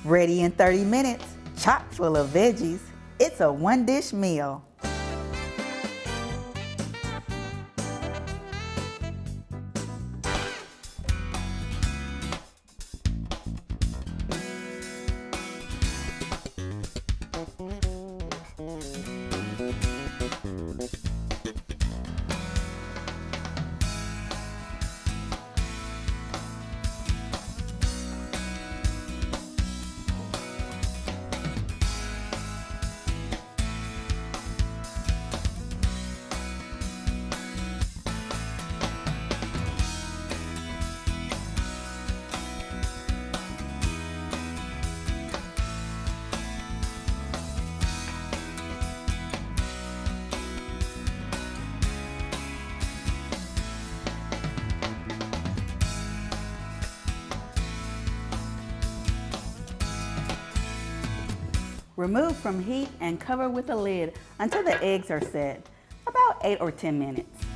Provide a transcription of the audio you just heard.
Ready in 30 minutes, chock full of veggies. It's a one-dish meal. Remove from heat and cover with a lid until the eggs are set, about 8 or 10 minutes.